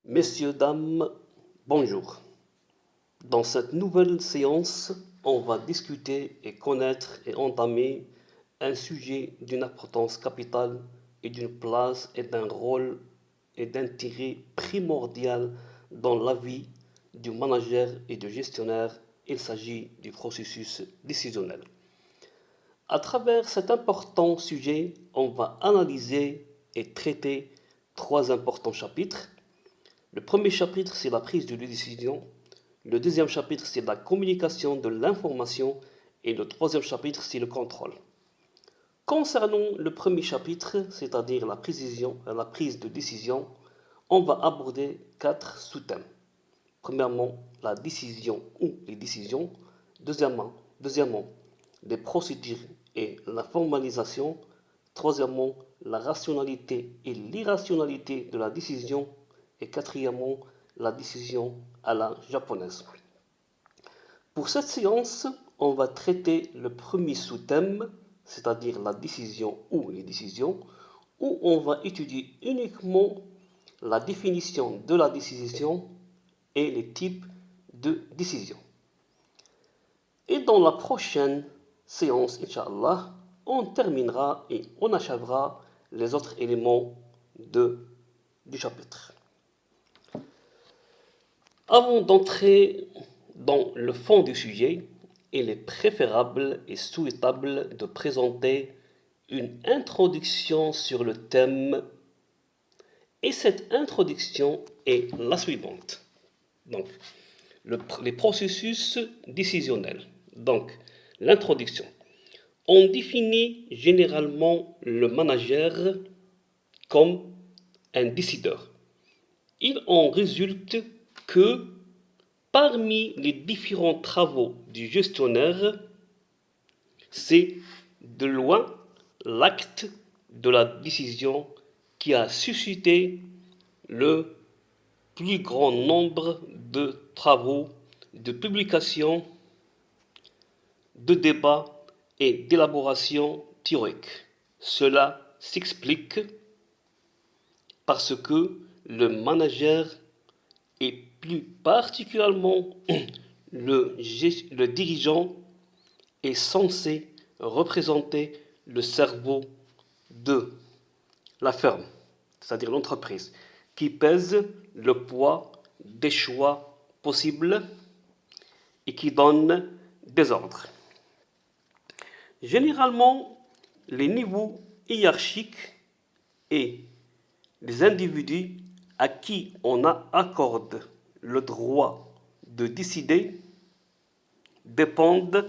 Messieurs, dames, bonjour. Dans cette nouvelle séance, on va discuter et connaître et entamer un sujet d'une importance capitale et d'une place et d'un rôle et d'intérêt primordial dans la vie du manager et du gestionnaire. Il s'agit du processus décisionnel. À travers cet important sujet, on va analyser et traiter trois importants chapitres. Le premier chapitre, c'est la prise de décision. Le deuxième chapitre, c'est la communication de l'information. Et le troisième chapitre, c'est le contrôle. Concernant le premier chapitre, c'est-à-dire la prise de décision, on va aborder quatre sous-thèmes. Premièrement, la décision ou les décisions. Deuxièmement, les procédures et la formalisation. Troisièmement, la rationalité et l'irrationalité de la décision. Et quatrièmement, la décision à la japonaise. Pour cette séance, on va traiter le premier sous-thème, c'est-à-dire la décision ou les décisions, où on va étudier uniquement la définition de la décision et les types de décision. Et dans la prochaine séance, Inch'Allah, on terminera et on achèvera les autres éléments du chapitre. Avant d'entrer dans le fond du sujet, il est préférable et souhaitable de présenter une introduction sur le thème. Et cette introduction est la suivante. Donc, les processus décisionnels. Donc, l'introduction. On définit généralement le manager comme un décideur. Il en résulte que parmi les différents travaux du gestionnaire, c'est de loin l'acte de la décision qui a suscité le plus grand nombre de travaux, de publications, de débats et d'élaborations théoriques. Cela s'explique parce que le manager et plus particulièrement le dirigeant est censé représenter le cerveau de la firme, c'est-à-dire l'entreprise, qui pèse le poids des choix possibles et qui donne des ordres. Généralement, les niveaux hiérarchiques et les individus à qui on accorde le droit de décider dépendent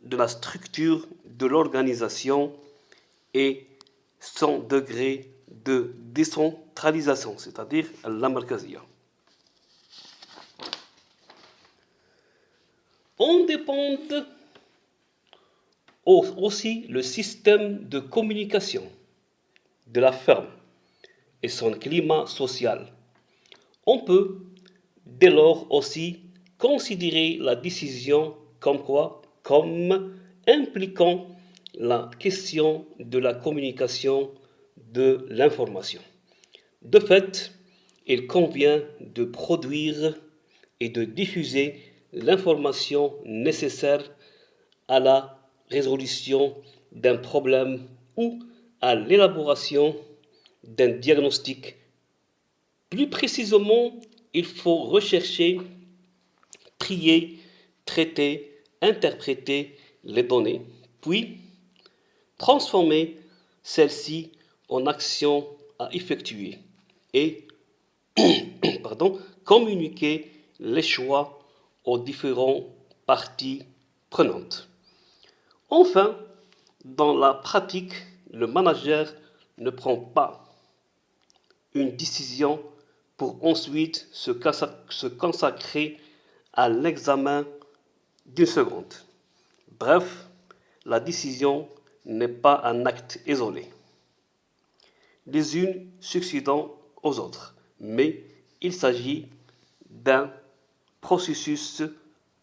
de la structure de l'organisation et son degré de décentralisation, c'est-à-dire la markazia. On dépend aussi le système de communication de la firme et son climat social. On peut dès lors aussi considérer la décision comme quoi? Comme impliquant la question de la communication de l'information. De fait, il convient de produire et de diffuser l'information nécessaire à la résolution d'un problème ou à l'élaboration d'un diagnostic. Plus précisément, il faut rechercher, trier, traiter, interpréter les données, puis transformer celles-ci en actions à effectuer et communiquer les choix aux différentes parties prenantes. Enfin, dans la pratique, le manager ne prend pas une décision pour ensuite se consacrer à l'examen d'une seconde. Bref, la décision n'est pas un acte isolé, les unes succédant aux autres, mais il s'agit d'un processus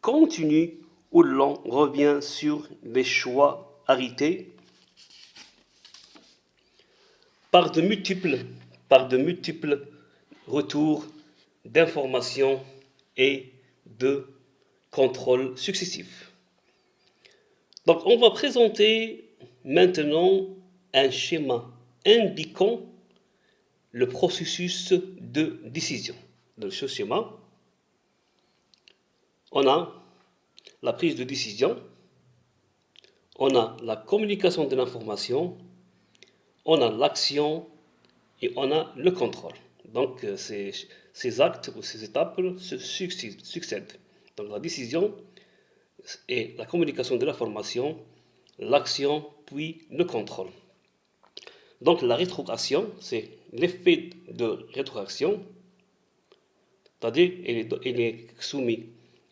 continu où l'on revient sur les choix arrêtés par de multiples retours d'information et de contrôle successif. Donc on va présenter maintenant un schéma indiquant le processus de décision. Dans ce schéma, on a la prise de décision, on a la communication de l'information, on a l'action et on a le contrôle. Donc ces actes ou ces étapes se succèdent. Donc la décision et la communication de l'information, l'action puis le contrôle. Donc la rétroaction, c'est l'effet de rétroaction, c'est-à-dire il est soumis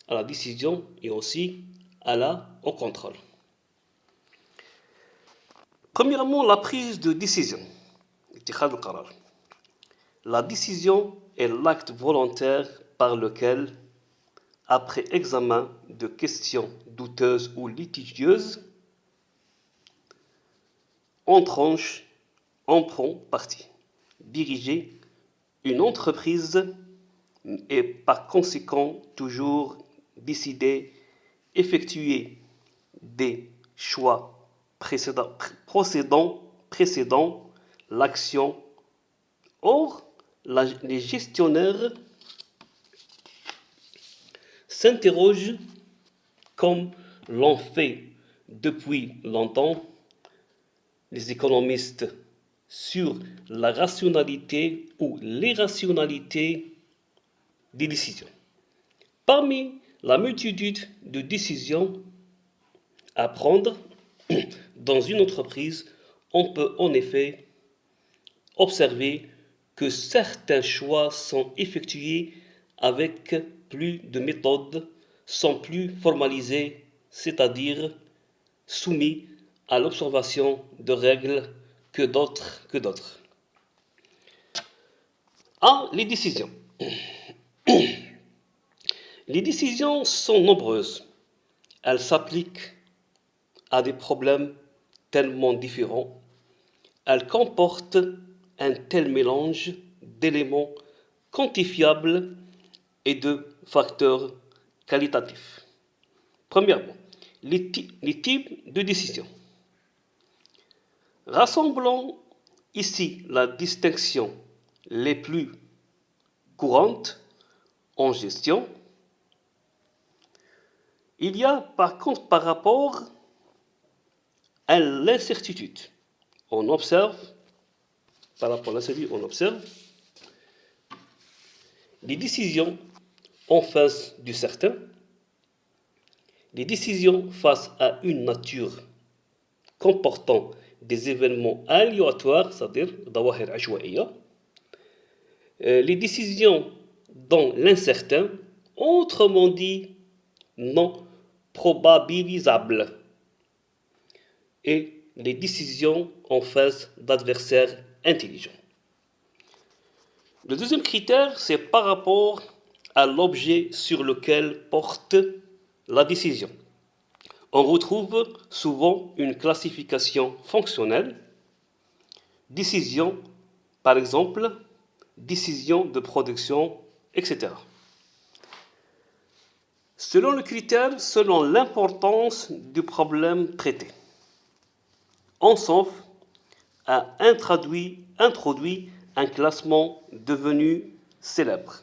à la décision et aussi au contrôle. Premièrement, la prise de décision. La décision est l'acte volontaire par lequel, après examen de questions douteuses ou litigieuses, on tranche, on prend parti. Diriger une entreprise et par conséquent toujours décider, effectuer des choix précédant l'action. Or, les gestionnaires s'interrogent, comme l'ont fait depuis longtemps les économistes, sur la rationalité ou l'irrationalité des décisions. Parmi la multitude de décisions à prendre dans une entreprise, on peut en effet observer que certains choix sont effectués avec plus de méthode, sont plus formalisés, c'est-à-dire soumis à l'observation de règles que d'autres. Les décisions. Les décisions sont nombreuses. Elles s'appliquent à des problèmes tellement différents. Elles comportent un tel mélange d'éléments quantifiables et de facteurs qualitatifs. Premièrement, les types de décisions. Rassemblons ici la distinction les plus courantes en gestion. Il y a par contre par rapport à l'incertitude. On observe, par rapport à l'incertitude, on observe les décisions en face du certain, les décisions face à une nature comportant des événements aléatoires, c'est-à-dire ظواهر عشوائية, les décisions dans l'incertain, autrement dit non probabilisables, et les décisions en face d'adversaires intelligents. Le deuxième critère, c'est par rapport à l'objet sur lequel porte la décision. On retrouve souvent une classification fonctionnelle. Décision, par exemple, décision de production, etc. Selon le critère, selon l'importance du problème traité. Ansoff a introduit un classement devenu célèbre.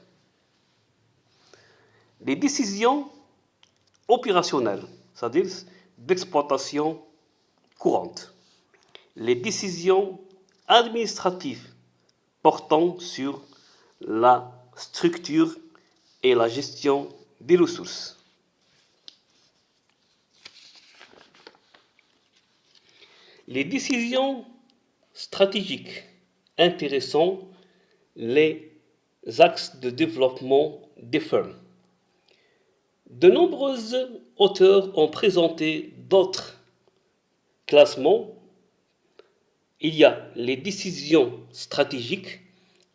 Les décisions opérationnelles, c'est-à-dire d'exploitation courante. Les décisions administratives portant sur la structure et la gestion des ressources. Les décisions stratégiques intéressant les axes de développement des firmes. De nombreux auteurs ont présenté d'autres classements. Il y a les décisions stratégiques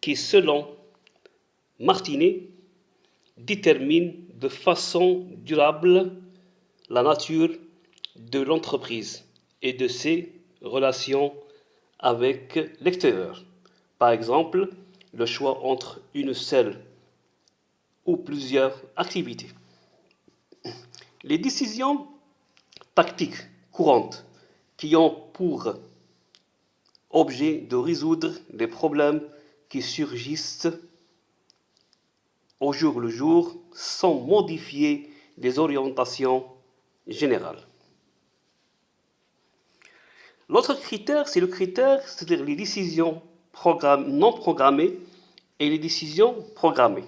qui, selon Martinet, déterminent de façon durable la nature de l'entreprise et de ses relations avec l'extérieur. Par exemple, le choix entre une seule ou plusieurs activités. Les décisions tactiques courantes qui ont pour objet de résoudre les problèmes qui surgissent au jour le jour sans modifier les orientations générales. L'autre critère, c'est le critère, c'est-à-dire les décisions non programmées et les décisions programmées.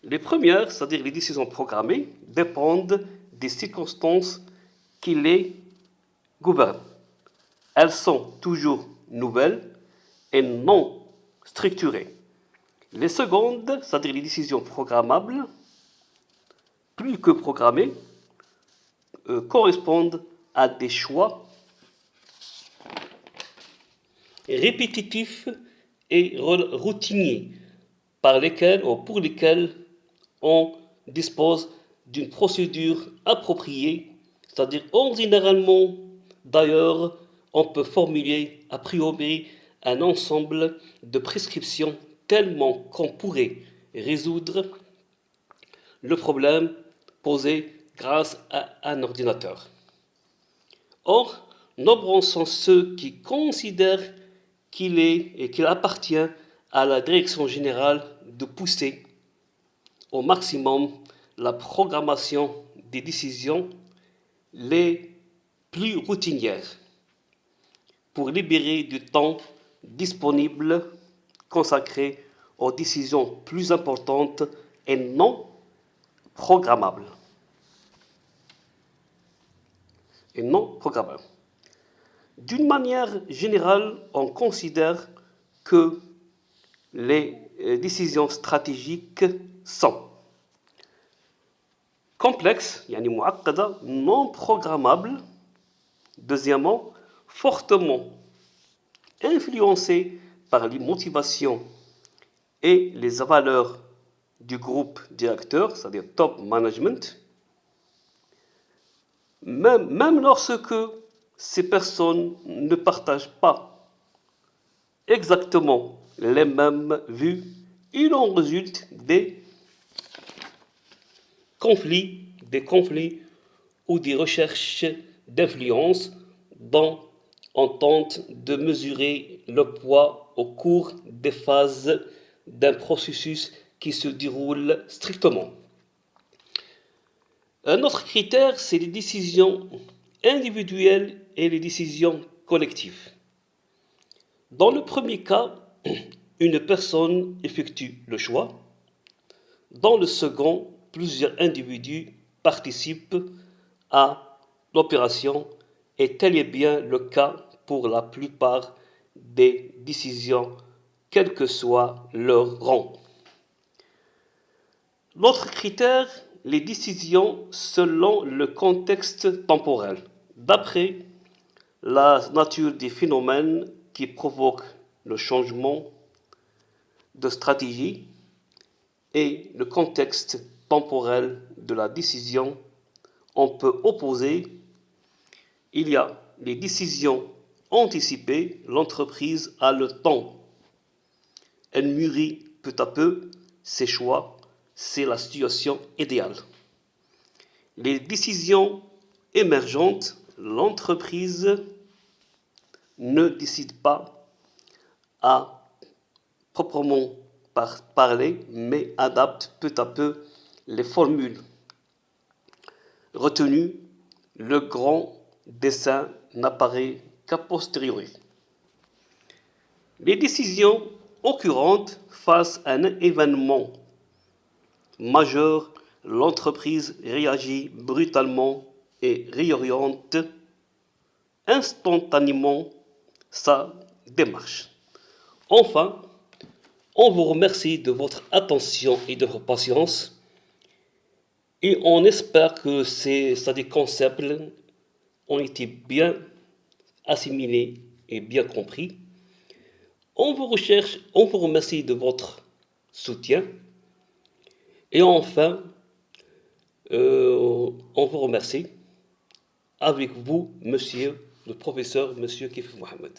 Les premières, c'est-à-dire les décisions programmées, dépendent des circonstances qui les gouvernent. Elles sont toujours nouvelles et non structurées. Les secondes, c'est-à-dire les décisions programmables, plus que programmées, correspondent à des choix répétitifs et routiniers pour lesquels on dispose d'une procédure appropriée, c'est-à-dire généralement, d'ailleurs, on peut formuler a priori un ensemble de prescriptions tellement qu'on pourrait résoudre le problème posé grâce à un ordinateur. Or, nombreux sont ceux qui considèrent qu'il appartient à la direction générale de pousser au maximum la programmation des décisions les plus routinières pour libérer du temps disponible consacré aux décisions plus importantes et non programmables. D'une manière générale, on considère que les décisions stratégiques sont complexes, non programmables, deuxièmement, fortement influencées par les motivations et les valeurs du groupe directeur, c'est-à-dire top management, même lorsque ces personnes ne partagent pas exactement les mêmes vues, il en résulte des conflits ou des recherches d'influence dont on tente de mesurer le poids au cours des phases d'un processus qui se déroule strictement. Un autre critère, c'est les décisions individuelles et les décisions collectives. Dans le premier cas, une personne effectue le choix. Dans le second, plusieurs individus participent à l'opération et tel est bien le cas pour la plupart des décisions, quel que soit leur rang. L'autre critère, les décisions selon le contexte temporel. D'après la nature des phénomènes qui provoquent le changement de stratégie et le contexte temporel de la décision, on peut opposer, il y a les décisions anticipées, l'entreprise a le temps, elle mûrit peu à peu ses choix, c'est la situation idéale. Les décisions émergentes, l'entreprise ne décide pas à proprement parler, mais adapte peu à peu les formules retenues. Le grand dessin n'apparaît qu'a posteriori. Les décisions occurrentes face à un événement majeur, l'entreprise réagit brutalement et réoriente instantanément sa démarche. Enfin, on vous remercie de votre attention et de votre patience et on espère que ces concepts ont été bien assimilés et bien compris. On vous remercie de votre soutien et enfin, on vous remercie avec vous, monsieur le professeur, monsieur Kif Mohamed.